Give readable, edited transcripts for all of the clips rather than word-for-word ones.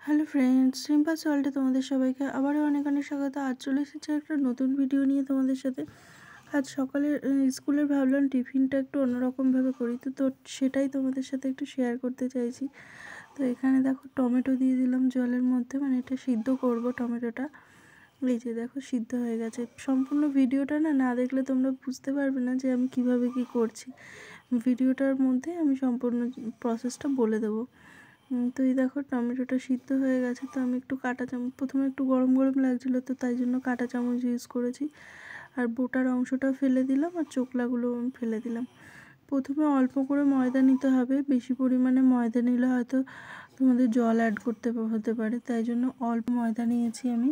Hello friends, simple সল্টে তোমাদের সবাইকে আবারও অনেক অনেক স্বাগত। আজ চলে এসেছি একটা নতুন ভিডিও নিয়ে তোমাদের সাথে। আজ সকালে স্কুলের ভাবলাম টিফিনটা একটু অন্যরকমভাবে করি, তো সেটাই তোমাদের সাথে একটু শেয়ার করতে চাইছি। তো এখানে দেখো টমেটো দিয়ে দিলাম জলের মধ্যে, মানে এটা সিদ্ধ করব টমেটোটা। এই যে দেখো সিদ্ধ হয়ে গেছে। সম্পূর্ণ ভিডিওটা না না দেখলে তোমরা বুঝতে পারবে না যে আমি কিভাবে কি করছি। ভিডিওটার মধ্যে আমি সম্পূর্ণ প্রসেসটা বলে দেবো। তো এই দেখো টমেটোটা সিদ্ধ হয়ে গেছে। তো আমি একটু কাঁটা চামচ, প্রথমে একটু গরম গরম লাগছিলো তো তাই জন্য কাঁটা চামচ ইউজ করেছি। আর বোটার অংশটা ফেলে দিলাম আর চোকলাগুলো আমি ফেলে দিলাম। প্রথমে অল্প করে ময়দা নিতে হবে, বেশি পরিমাণে ময়দা নিলে হয়তো তোমাদের জল অ্যাড করতে হতে পারে, তাই জন্য অল্প ময়দা নিয়েছি আমি।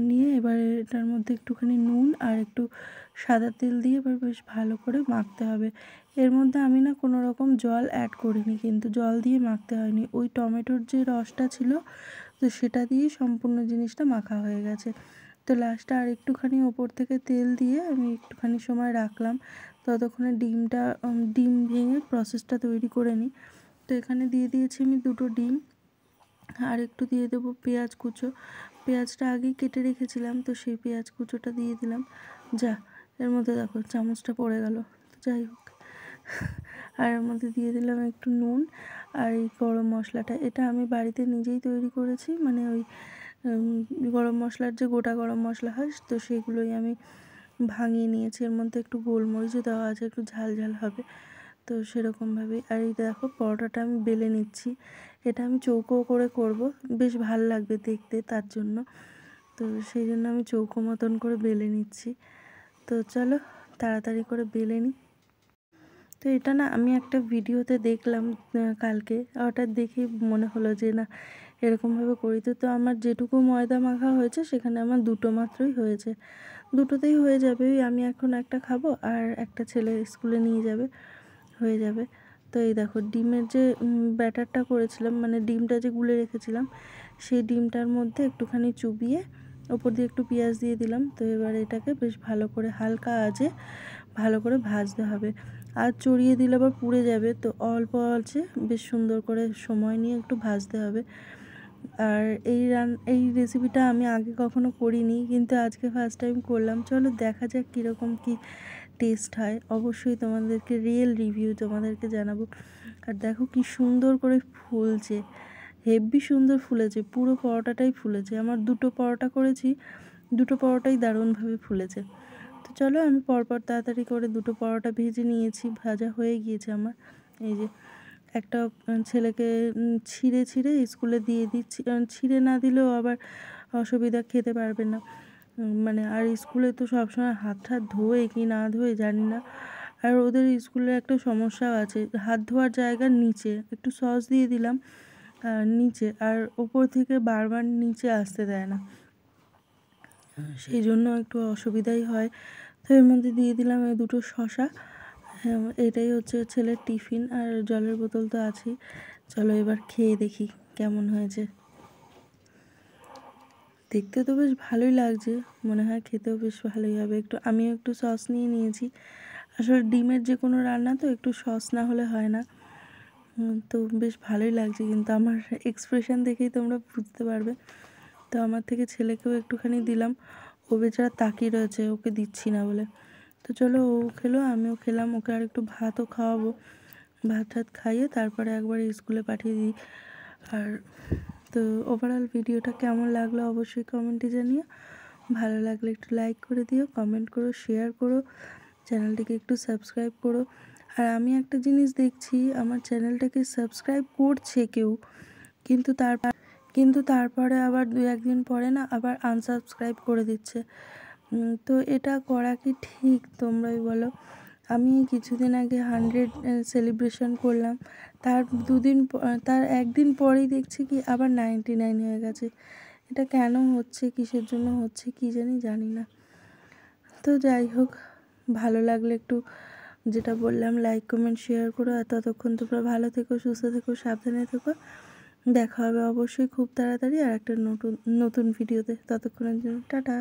নিয়ে এবারে এটার মধ্যে একটুখানি নুন আর একটু সাদা তেল দিয়ে এবার বেশ ভালো করে মাখতে হবে। এর মধ্যে আমি না কোনো রকম জল অ্যাড করিনি, কিন্তু জল দিয়ে মাখতে হয়নি, ওই টমেটোর যে রসটা ছিল তো সেটা দিয়ে সম্পূর্ণ জিনিসটা মাখা হয়ে গেছে। তো লাস্টে আর একটুখানি ওপর থেকে তেল দিয়ে আমি একটুখানি সময় রাখলাম, ততক্ষণে ডিম ভেঙে প্রসেসটা তৈরি করে নিই। তো এখানে দিয়ে দিয়েছি আমি 2টো ডিম, আর একটু দিয়ে দেবো পেঁয়াজ কুচো। পেঁয়াজটা আগেই কেটে রেখেছিলাম, তো সেই পেঁয়াজ কুচোটা দিয়ে দিলাম। এর মধ্যে দেখো চামচটা পড়ে গেল, তো যাই হোক। আর এর মধ্যে দিয়ে দিলাম একটু নুন আর এই গরম মশলাটা, এটা আমি বাড়িতে নিজেই তৈরি করেছি, মানে ওই গরম মশলার যে গোটা গরম মশলা হয় তো সেগুলোই আমি ভাঙিয়ে নিয়েছি। এর মধ্যে একটু গোলমরিচও দেওয়া আছে, একটু ঝাল ঝাল হবে, তো সেরকমভাবেই। আর এই দেখো পরোটাটা আমি বেলে নিচ্ছি, এটা আমি চৌকো করে করব, বেশ ভাল লাগবে দেখতে তার জন্য। তো সেই জন্য আমি চৌকো মতন করে বেলে নিচ্ছি। তো চলো তাড়াতাড়ি করে বেলে নিই। তো এটা না আমি একটা ভিডিওতে দেখলাম কালকে, ওটা দেখে মনে হলো যে না এরকমভাবে করি। তো আমার যেটুকু ময়দা মাখা হয়েছে সেখানে আমার 2টো মাত্রই হয়েছে, 2টোতেই হয়ে যাবে। আমি এখন একটা খাবো আর একটা ছেলে স্কুলে নিয়ে যাবে, হয়ে যাবে। তো এই দেখো ডিমের যে ব্যাটারটা করেছিলাম, মানে ডিমটা যে গুলে রেখেছিলাম, সেই ডিমটার মধ্যে একটুখানি চুবিয়ে ওপর দিয়ে একটু পেঁয়াজ দিয়ে দিলাম। তো এবার এটাকে বেশ ভালো করে হালকা আঁচে ভালো করে ভাজতে হবে, আর চড়িয়ে দিলে আবার পুড়ে যাবে, তো অল্প আঁচে বেশ সুন্দর করে সময় নিয়ে একটু ভাজতে হবে। আর এই রেসিপিটা আমি আগে কখনো করিনি, কিন্তু আজকে ফার্স্ট টাইম করলাম। চলো দেখা যাক কীরকম কী টেস্ট হয়, অবশ্যই তোমাদেরকে রিয়েল রিভিউ তোমাদেরকে জানাবো। আর দেখো কি সুন্দর করে ফুলছে, হেব্বি সুন্দর ফুলেছে, পুরো পরোটাটাই ফুলেছে। আমার 2টো পরোটা করেছি, 2টো পরোটাই দারুণভাবে ফুলেছে। তো চলো আমি পরপর তাড়াতাড়ি করে 2টো পরোটা ভেজে নিয়েছি, ভাজা হয়ে গিয়েছে আমার। এই যে একটা ছেলেকে ছিঁড়ে ছিঁড়ে স্কুলে দিয়ে দিচ্ছি, ছিঁড়ে না দিলেও আবার অসুবিধা, খেতে পারবে না। মানে আর স্কুলে তো সবসময় হাত ধোয় কি না ধোয় জানি না। আর ওদের স্কুলে একটা সমস্যাও আছে, হাত ধোয়ার জায়গার নিচে একটু সস দিয়ে দিলাম নিচে, আর ওপর থেকে বারবার নিচে আসতে দেয় না, সেই জন্য একটু অসুবিধাই হয়। তো এর মধ্যে দিয়ে দিলাম এই 2টো শসা। এটাই হচ্ছে ছেলের টিফিন, আর জলের বোতল তো আছেই। চলো এবার খেয়ে দেখি কেমন হয়েছে। দেখতে তো বেশ ভালোই লাগছে, মনে হয় খেতেও বেশ ভালোই হবে। আমিও একটু সস নিয়ে নিয়েছি, আসলে ডিমের যে কোনো রান্না তো একটু সস না হলে হয় না। তো বেশ ভালোই লাগছে, কিন্তু আমার এক্সপ্রেশন দেখেই তোমরা বুঝতে পারবে। তো আমার থেকে ছেলেকেও একটুখানি দিলাম, ও বেচারা তাকিয়ে রয়েছে, ওকে দিচ্ছি না বলে। তো চলো ও খেলো, আমিও খেলাম, ওকে আর একটু ভাতও খাওয়াবো, ভাত টাত খাইয়ে তারপরে একবার স্কুলে পাঠিয়ে দিই। আর তো ওভারঅল ভিডিওটা কেমন লাগলো অবশ্যই কমেন্টে জানিও, ভালো লাগলে একটু লাইক করে দিও, কমেন্ট করো, শেয়ার করো, চ্যানেলটিকে একটু সাবস্ক্রাইব করো। আর আমি একটা জিনিস দেখছি, আমার চ্যানেলটাকে সাবস্ক্রাইব করছে কেউ, কিন্তু তারপরে আবার 2-1 দিন পরে না আবার আনসাবস্ক্রাইব করে দিচ্ছে। তো এটা করা কি ঠিক, তোমরাই বলো। আমি কিছুদিন আগে 100 সেলিব্রেশন করলাম, তার একদিন পরেই দেখছি কি আবার 99 হয়ে গেছে। এটা কেন হচ্ছে, কিসের জন্য হচ্ছে কি জানি না। তো যাই হোক, ভালো লাগলে একটু যেটা বললাম লাইক কমেন্ট শেয়ার করো। আর ততক্ষণ তোমরা ভালো থেকো, সুস্থ থেকো, সাবধানে থেকো। দেখা হবে অবশ্যই খুব তাড়াতাড়ি আর একটা নতুন ভিডিওতে। ততক্ষণের জন্য টাটা।